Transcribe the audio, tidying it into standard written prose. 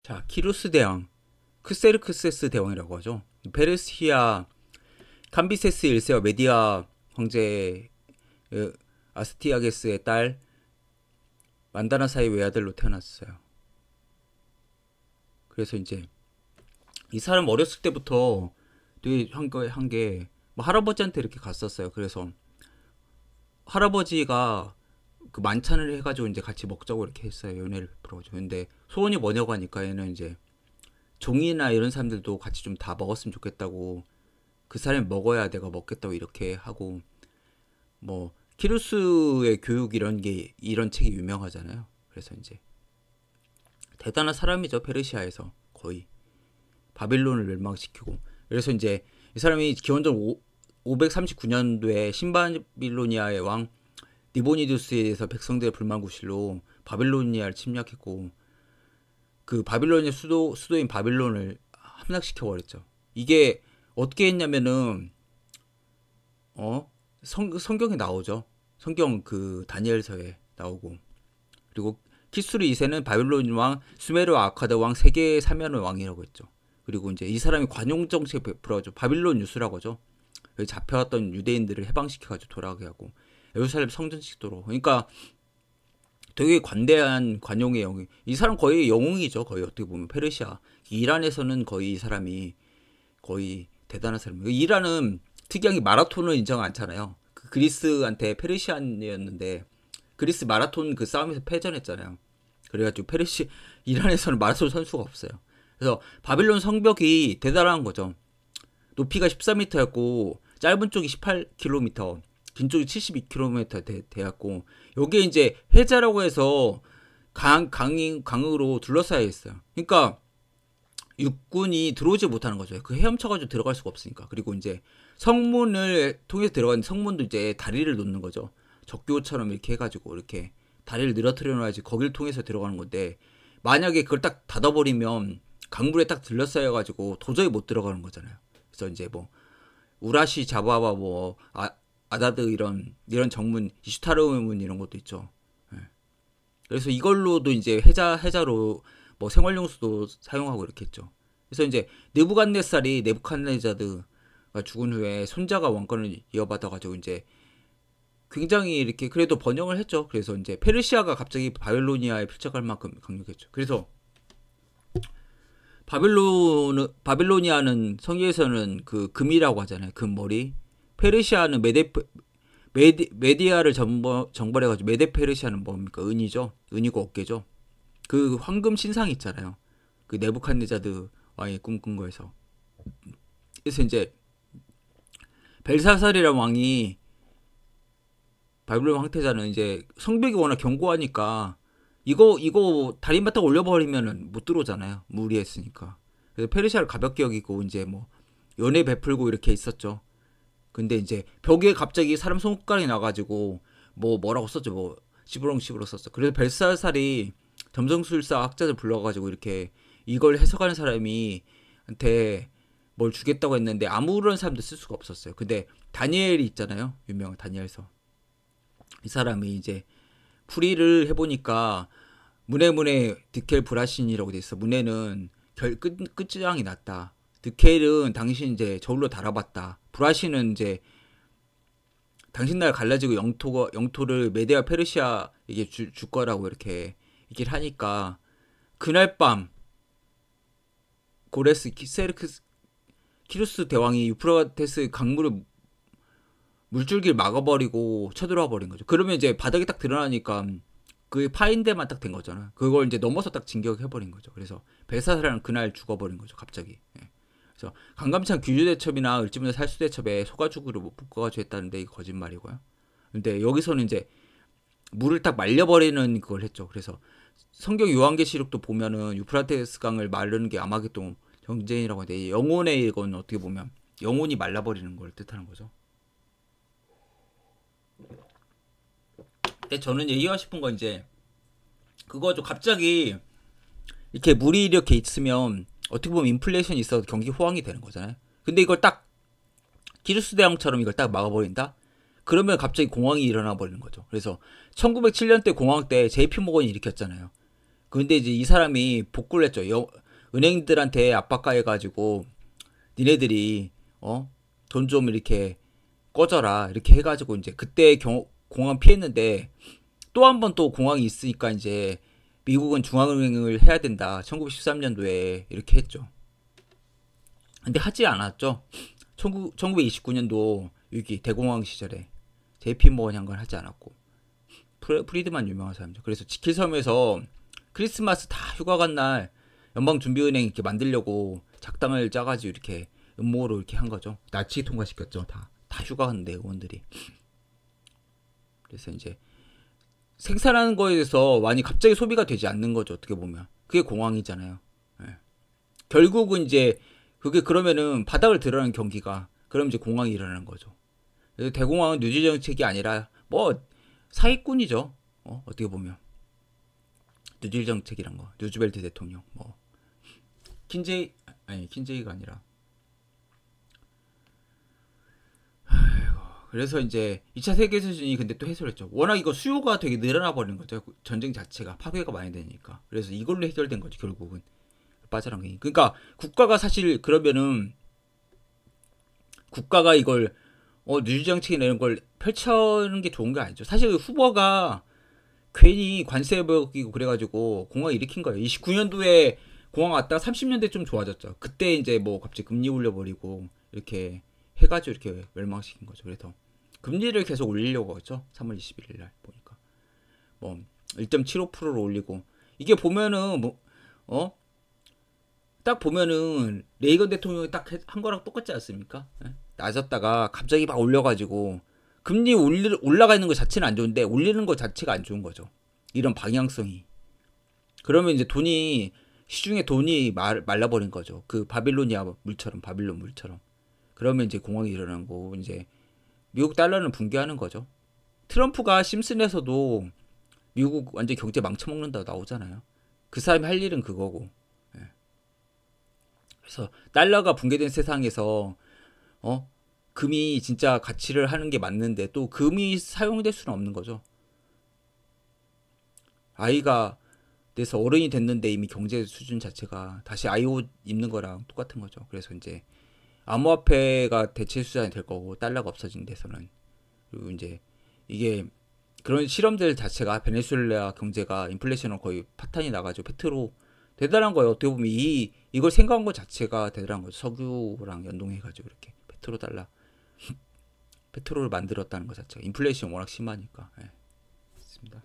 자, 키루스 대왕, 크세르크세스 대왕이라고 하죠. 페르시아 캄비세스 1세와 메디아 황제 아스티아게스의 딸 만다나사의 외아들로 태어났어요. 그래서 이제 이 사람 어렸을 때부터 되게 한게 뭐 할아버지한테 이렇게 갔었어요. 그래서 할아버지가 그 만찬을 해가지고 이제 같이 먹자고 이렇게 했어요. 연애를 풀어가지고. 근데 소원이 뭐냐고 하니까 얘는 이제 종이나 이런 사람들도 같이 좀 다 먹었으면 좋겠다고, 그 사람이 먹어야 내가 먹겠다고 이렇게 하고, 뭐 키루스의 교육 이런 책이 유명하잖아요. 그래서 이제 대단한 사람이죠. 페르시아에서 거의 바빌론을 멸망시키고. 그래서 이제 이 사람이 기원전 539년도에 신바빌로니아의 왕 니보니두스에 대해서 백성들의 불만구실로 바빌로니아를 침략했고, 그 바빌로니아 수도인 바빌론을 함락시켜 버렸죠. 이게 어떻게 했냐면은 성경에 나오죠. 성경 그 다니엘서에 나오고. 그리고 키스루 2세는 바빌론 왕, 수메르 아카드 왕, 세계의 사면의 왕이라고 했죠. 그리고 이제 이 사람이 관용 정책을 베풀어죠. 바빌론 유수라고 하죠. 여기 잡혀왔던 유대인들을 해방시켜가지고 돌아가게 하고 예루살렘 성전식도로. 그러니까 되게 관대한 관용의 영웅. 이 사람 거의 영웅이죠. 거의 어떻게 보면 페르시아 이란에서는 거의 이 사람이 거의 대단한 사람이에요. 이란은 특이한 게 마라톤을 인정 않잖아요. 그 그리스한테 페르시안이었는데 그리스 마라톤 그 싸움에서 패전했잖아요. 그래가지고 이란에서는 마라톤 선수가 없어요. 그래서 바빌론 성벽이 대단한 거죠. 높이가 14m였고 짧은 쪽이 18km, 긴 쪽이 72km 돼갖고, 여기에 이제 해자라고 해서 강으로 둘러싸여 있어요. 그러니까 육군이 들어오지 못하는 거죠. 그 헤엄쳐가지고 들어갈 수가 없으니까. 그리고 이제 성문을 통해서 들어가는 성문도 이제 다리를 놓는 거죠. 적교처럼 이렇게 해가지고 이렇게 다리를 늘어뜨려 놔야지 거기를 통해서 들어가는 건데, 만약에 그걸 딱 닫아버리면 강물에 딱 들러싸여가지고 도저히 못 들어가는 거잖아요. 그래서 이제 뭐 우라시 자바바 뭐 아다드 이런 정문, 이슈타르문 이런 것도 있죠. 예. 그래서 이걸로도 이제 해자로 뭐 생활용수도 사용하고 이렇게 했죠. 그래서 이제 네부칸네자드가 죽은 후에 손자가 왕권을 이어받아가지고 이제 굉장히 이렇게 그래도 번영을 했죠. 그래서 이제 페르시아가 갑자기 바빌로니아에 필적할 만큼 강력했죠. 그래서 바빌로니아는 성경에서는 그 금이라고 하잖아요. 금머리. 페르시아는 메디아를 정벌해가지고 메데 페르시아는 뭡니까? 은이죠. 은이고 어깨죠. 그 황금 신상 있잖아요. 그 네부칸네자드 왕이 꿈꾼 거에서. 그래서 이제 벨사살이라는 왕이, 바빌론 황태자는 이제 성벽이 워낙 견고하니까 이거 다리 바닥 올려버리면은 못 들어오잖아요. 무리했으니까. 그래서 페르시아를 가볍게 여기고 이제 뭐 연애 베풀고 이렇게 있었죠. 근데 이제 벽에 갑자기 사람 손가락이 나가지고 뭐라고 썼죠. 뭐 시부렁시부렁 썼어. 그래서 벨사살이 점성술사 학자들 불러가지고 이렇게 이걸 해석하는 사람이 한테 뭘 주겠다고 했는데 아무런 사람도 쓸 수가 없었어요. 근데 다니엘이 있잖아요. 유명한 다니엘서. 이 사람이 이제 풀이를 해보니까 문에 드켈 브라신이라고 돼 있어. 문에는 끝장이 났다. 드켈은 당신 이제 저울로 달아봤다. 브라신은 이제 당신 나라 갈라지고 영토를 메데아 페르시아에게 줄 거라고 이렇게 얘기를 하니까, 그날 밤 고레스 키루스 대왕이 유프라테스 강물을 물줄기를 막아버리고 쳐들어와 버린 거죠. 그러면 이제 바닥이 딱 드러나니까 그 파인 데만 딱 된 거잖아. 그걸 이제 넘어서 딱 진격해버린 거죠. 그래서 벨사살은 그날 죽어버린 거죠. 갑자기. 예. 그래서 강감찬 규주대첩이나 을지문의 살수대첩에 소가죽으로 못 묶어가지고 했다는데 이거 거짓말이고요. 근데 여기서는 이제 물을 딱 말려버리는 그걸 했죠. 그래서 성경 요한계시록도 보면은 유프라테스 강을 마르는 게 아마겟돈 경쟁이라고 하는데, 영혼의 이건 어떻게 보면 영혼이 말라버리는 걸 뜻하는 거죠. 근데 저는 얘기하고 싶은 건 이제 그거죠. 갑자기 이렇게 물이 이렇게 있으면 어떻게 보면 인플레이션이 있어서 경기 호황이 되는 거잖아요. 근데 이걸 딱 기루스 대왕처럼 이걸 딱 막아버린다? 그러면 갑자기 공황이 일어나 버리는 거죠. 그래서 1907년 때 공황 때 JP 모건이 일으켰잖아요. 근데 이제 이 사람이 복구를 했죠. 은행들한테 압박가해가지고 니네들이 돈 좀 이렇게 꺼져라 이렇게 해가지고 이제 그때 공황 피했는데 또 한 번 또 공황이 있으니까 이제 미국은 중앙은행을 해야 된다. 1913년도에 이렇게 했죠. 근데 하지 않았죠. 1929년도 위기 대공황 시절에 JP 모건 한 건 하지 않았고 프리드만 유명한 사람이죠. 그래서 지킬섬에서 크리스마스 다 휴가 간 날 연방준비은행 이렇게 만들려고 작당을 짜가지고 이렇게 음모로 이렇게 한 거죠. 나치 통과시켰죠. 다 휴가 갔는데 의원들이. 그래서 이제 생산하는 거에서 많이 갑자기 소비가 되지 않는 거죠. 어떻게 보면 그게 공황이잖아요. 예. 결국은 이제 그게 그러면은 바닥을 드러나는 경기가 그럼 이제 공황이 일어나는 거죠. 그래서 대공황은 뉴딜 정책이 아니라 뭐 사기꾼이죠. 어떻게 보면 뉴딜 정책이란 거 루즈벨트 대통령 뭐 킨제이가 아니라 그래서 이제 2차 세계대전이 근데 또 해소했죠. 워낙 이거 수요가 되게 늘어나 버리는 거죠. 전쟁 자체가 파괴가 많이 되니까. 그래서 이걸로 해결된 거죠. 결국은 빠져나간 게. 그러니까 국가가 사실 그러면은 국가가 이걸 뉴딜 정책이나 이런 걸 펼쳐는 게 좋은 게 아니죠. 사실 후보가 괜히 관세 먹이고 그래가지고 공황 일으킨 거예요. 29년도에 공황 왔다가 30년대 좀 좋아졌죠. 그때 이제 뭐 갑자기 금리 올려버리고 이렇게 해가지고 이렇게 멸망시킨 거죠. 그래서 금리를 계속 올리려고 하죠. 3월 21일 날 보니까 뭐 1.75%로 올리고 이게 보면은 딱 보면은 레이건 대통령이 딱 한 거랑 똑같지 않습니까? 낮았다가 갑자기 막 올려가지고 금리 올라가 있는 것 자체는 안 좋은데 올리는 것 자체가 안 좋은 거죠. 이런 방향성이. 그러면 이제 시중에 돈이 말라버린 거죠. 그 바빌론 물처럼. 그러면 이제 공황이 일어난 거고 이제 미국 달러는 붕괴하는 거죠. 트럼프가 심슨에서도 미국 완전 경제 망쳐먹는다고 나오잖아요. 그 사람이 할 일은 그거고. 그래서 달러가 붕괴된 세상에서 금이 진짜 가치를 하는 게 맞는데 또 금이 사용될 수는 없는 거죠. 아이가 돼서 어른이 됐는데 이미 경제 수준 자체가 다시 아이 옷 입는 거랑 똑같은 거죠. 그래서 이제 암호화폐가 대체 수단이 될 거고 달러가 없어진 데서는. 그리고 이제 이게 그런 실험들 자체가 베네수엘라 경제가 인플레이션은 거의 파탄이 나가지고 페트로 대단한 거예요. 어떻게 보면 이걸 생각한 것 자체가 대단한 거죠. 석유랑 연동해가지고 이렇게 페트로를 만들었다는 것 자체가 인플레이션 워낙 심하니까. 있습니다.